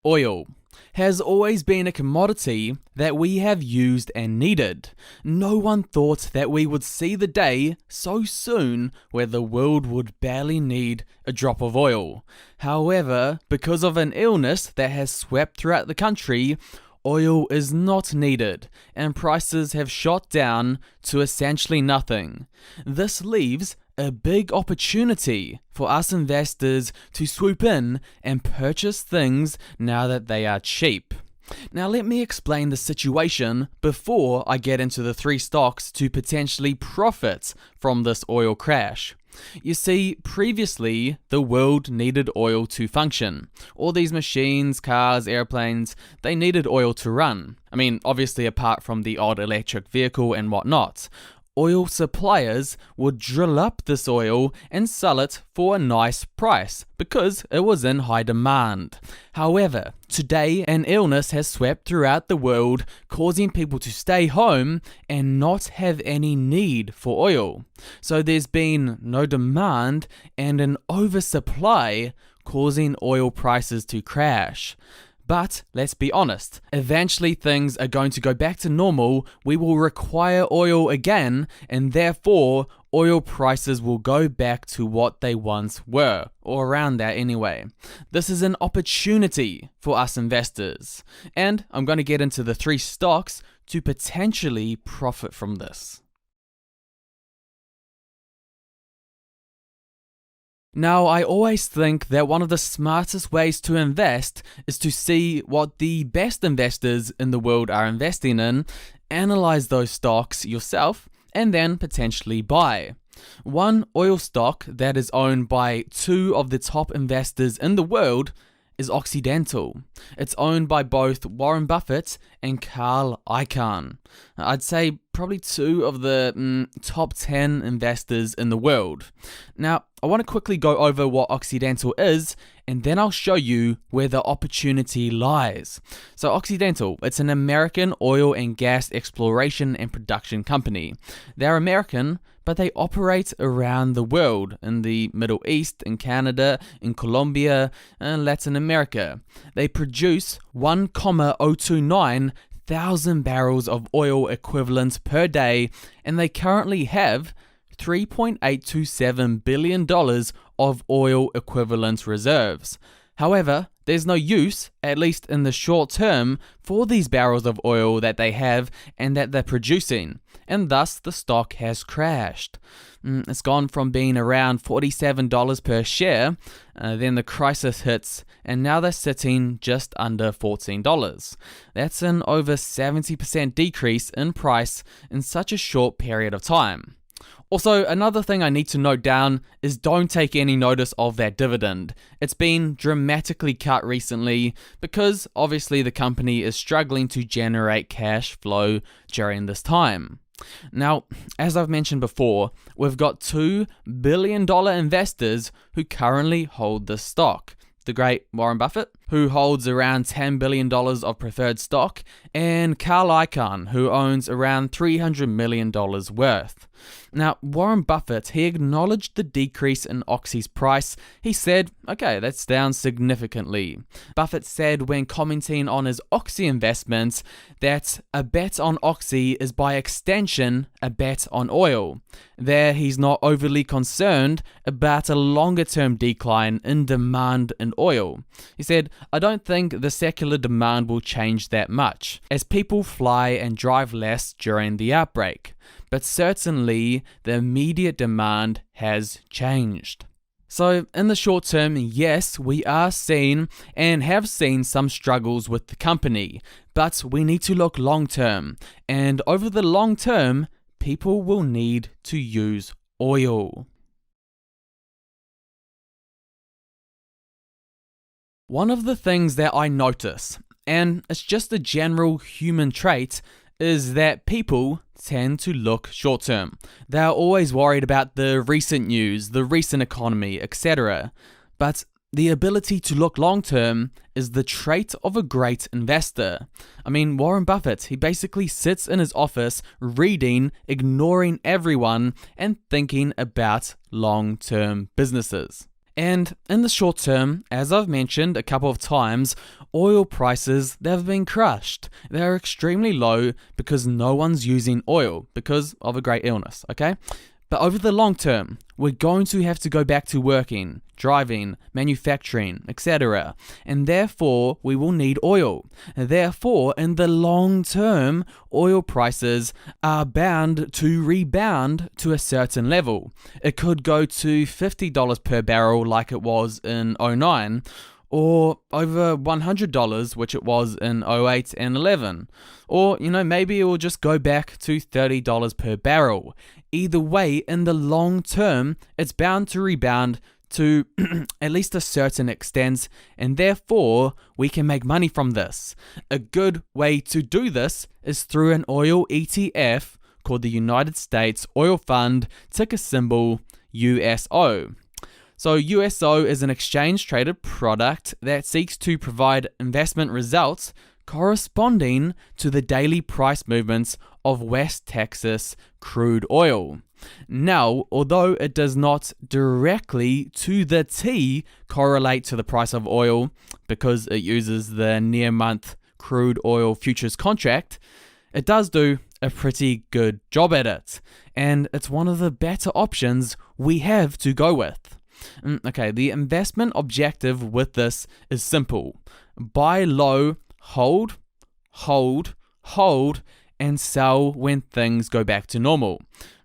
Oil has always been a commodity that we have used and needed. No one thought that we would see the day so soon where the world would barely need a drop of oil. However, because of an illness that has swept throughout the country, oil is not needed, and prices have shot down to essentially nothing. This leaves a big opportunity for us investors to swoop in and purchase things now that they are cheap. Now let me explain the situation before I get into the 3 stocks to potentially profit from this oil crash. You see, previously, the world needed oil to function. All these machines, cars, airplanes, they needed oil to run. I mean, obviously apart from the odd electric vehicle and whatnot. Oil suppliers would drill up this oil and sell it for a nice price because it was in high demand. However, today an illness has swept throughout the world, causing people to stay home and not have any need for oil. So there's been no demand and an oversupply, causing oil prices to crash. But let's be honest, eventually things are going to go back to normal, we will require oil again, and therefore oil prices will go back to what they once were, or around that anyway. This is an opportunity for us investors, and I'm going to get into the 3 stocks to potentially profit from this. Now, I always think that one of the smartest ways to invest is to see what the best investors in the world are investing in, analyze those stocks yourself, and then potentially buy. One oil stock that is owned by 2 of the top investors in the world is Occidental. It's owned by both Warren Buffett and Carl Icahn. I'd say probably 2 of the top 10 investors in the world. Now, I want to quickly go over what Occidental is, and then I'll show you where the opportunity lies. So Occidental, it's an American oil and gas exploration and production company. They're American, but they operate around the world, in the Middle East, in Canada, in Colombia, and Latin America. They produce 1,029 thousand barrels of oil equivalent per day, and they currently have $3.827 billion of oil equivalent reserves. However, there's no use, at least in the short term, for these barrels of oil that they have and that they're producing, and thus the stock has crashed. It's gone from being around $47 per share, then the crisis hits, and now they're sitting just under $14. That's an over 70% decrease in price in such a short period of time. Also, another thing I need to note down is don't take any notice of that dividend. It's been dramatically cut recently because obviously the company is struggling to generate cash flow during this time. Now, as I've mentioned before, we've got $2 billion investors who currently hold this stock. The great Warren Buffett, who holds around $10 billion of preferred stock, and Carl Icahn, who owns around $300 million worth. Now, Warren Buffett, he acknowledged the decrease in Oxy's price. He said, okay, that's down significantly. Buffett said when commenting on his Oxy investments that a bet on Oxy is by extension a bet on oil. There, he's not overly concerned about a longer-term decline in demand in oil. He said, I don't think the secular demand will change that much, as people fly and drive less during the outbreak. But certainly, the immediate demand has changed. So, in the short term, yes, we are seeing and have seen some struggles with the company, but we need to look long term. And over the long term, people will need to use oil. One of the things that I notice, and it's just a general human trait, is that people tend to look short term. They're always worried about the recent news, the recent economy, etc. But the ability to look long term is the trait of a great investor. I mean, Warren Buffett, he basically sits in his office reading, ignoring everyone, and thinking about long-term businesses. And in the short term, as I've mentioned a couple of times, oil prices, they've been crushed. They're extremely low because no one's using oil because of a great illness, okay? But over the long term, we're going to have to go back to working, driving, manufacturing, etc. And therefore, we will need oil. Therefore, in the long term, oil prices are bound to rebound to a certain level. It could go to $50 per barrel like it was in '09, or over $100, which it was in '08 and '11. Or, maybe it will just go back to $30 per barrel. Either way, in the long term, it's bound to rebound to at least a certain extent, and therefore, we can make money from this. A good way to do this is through an oil ETF called the United States Oil Fund, ticker symbol USO. So USO is an exchange-traded product that seeks to provide investment results corresponding to the daily price movements of West Texas crude oil. Now, although it does not directly to the T correlate to the price of oil because it uses the near-month crude oil futures contract, it does do a pretty good job at it, and it's one of the better options we have to go with. Okay, the investment objective with this is simple. Buy low, hold, and sell when things go back to normal.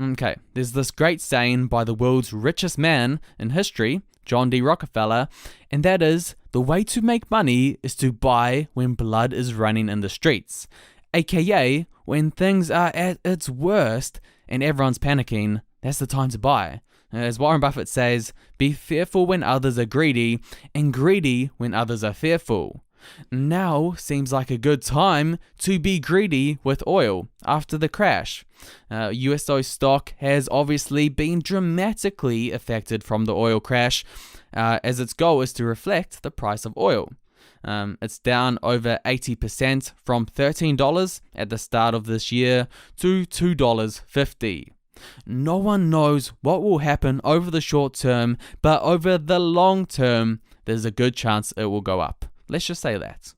Okay, there's this great saying by the world's richest man in history, John D. Rockefeller, and that is, the way to make money is to buy when blood is running in the streets, aka when things are at its worst and everyone's panicking, that's the time to buy. As Warren Buffett says, be fearful when others are greedy, and greedy when others are fearful. Now seems like a good time to be greedy with oil after the crash. USO stock has obviously been dramatically affected from the oil crash, as its goal is to reflect the price of oil. It's down over 80% from $13 at the start of this year to $2.50. No one knows what will happen over the short term, but over the long term, there's a good chance it will go up. Let's just say that.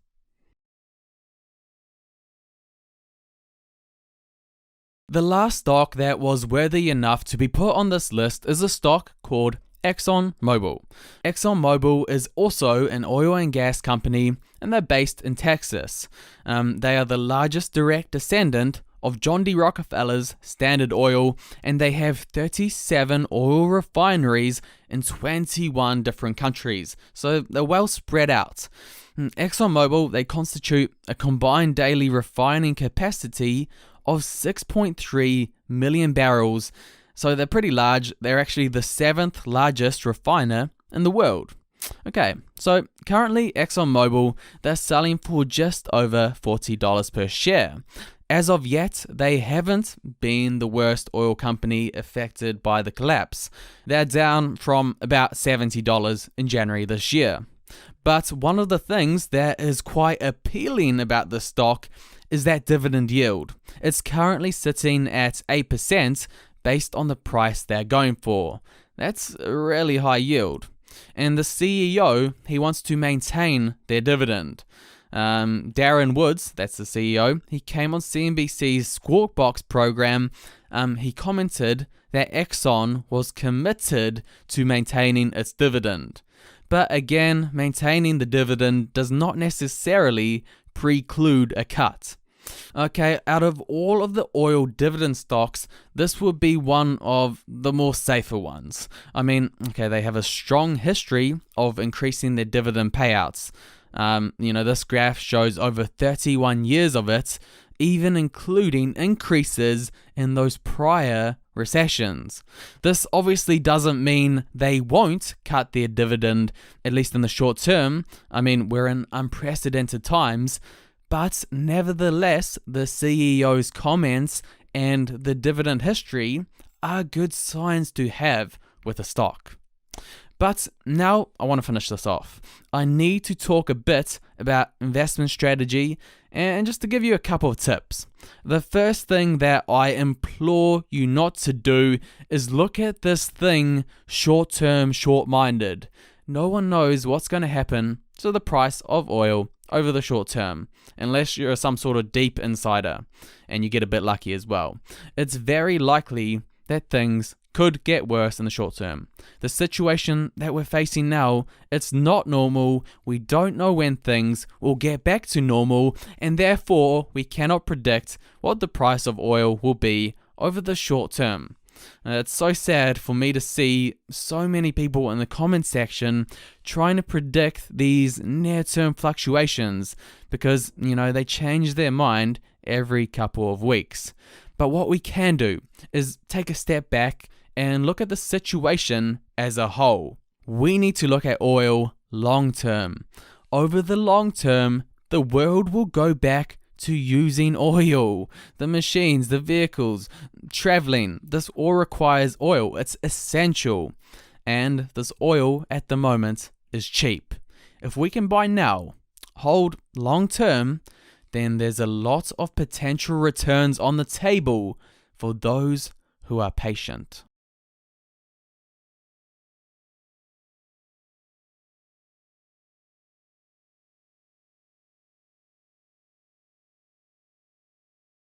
The last stock that was worthy enough to be put on this list is a stock called ExxonMobil. ExxonMobil is also an oil and gas company, and they're based in Texas. They are the largest direct descendant of John D. Rockefeller's Standard Oil, and they have 37 oil refineries in 21 different countries, so they're well spread out. ExxonMobil, they constitute a combined daily refining capacity of 6.3 million barrels, so they're pretty large. They're actually the 7th largest refiner in the world. Okay, so currently ExxonMobil, they're selling for just over $40 per share. As of yet, they haven't been the worst oil company affected by the collapse. They're down from about $70 in January this year. But one of the things that is quite appealing about the stock is that dividend yield. It's currently sitting at 8% based on the price they're going for. That's a really high yield. And the CEO, he wants to maintain their dividend. Darren Woods, that's the CEO, he came on CNBC's Squawk Box program. He commented that Exxon was committed to maintaining its dividend. But again, maintaining the dividend does not necessarily preclude a cut. Okay, out of all of the oil dividend stocks, this would be one of the more safer ones. I mean, okay, they have a strong history of increasing their dividend payouts. This graph shows over 31 years of it, even including increases in those prior recessions. This obviously doesn't mean they won't cut their dividend, at least in the short term. I mean, we're in unprecedented times, but nevertheless, the CEO's comments and the dividend history are good signs to have with a stock. But now I want to finish this off. I need to talk a bit about investment strategy and just to give you a couple of tips. The first thing that I implore you not to do is look at this thing short-term, short-minded. No one knows what's going to happen to the price of oil over the short term, unless you're some sort of deep insider and you get a bit lucky as well. It's very likely that things could get worse in the short term. The situation that we're facing now, it's not normal. We don't know when things will get back to normal, and therefore we cannot predict what the price of oil will be over the short term. It's so sad for me to see so many people in the comment section trying to predict these near-term fluctuations because, they change their mind every couple of weeks. But what we can do is take a step back and look at the situation as a whole. We need to look at oil long-term. Over the long term, the world will go back to using oil. The machines, the vehicles, traveling, this all requires oil. It's essential. And this oil at the moment is cheap. If we can buy now, hold long term, then there's a lot of potential returns on the table for those who are patient.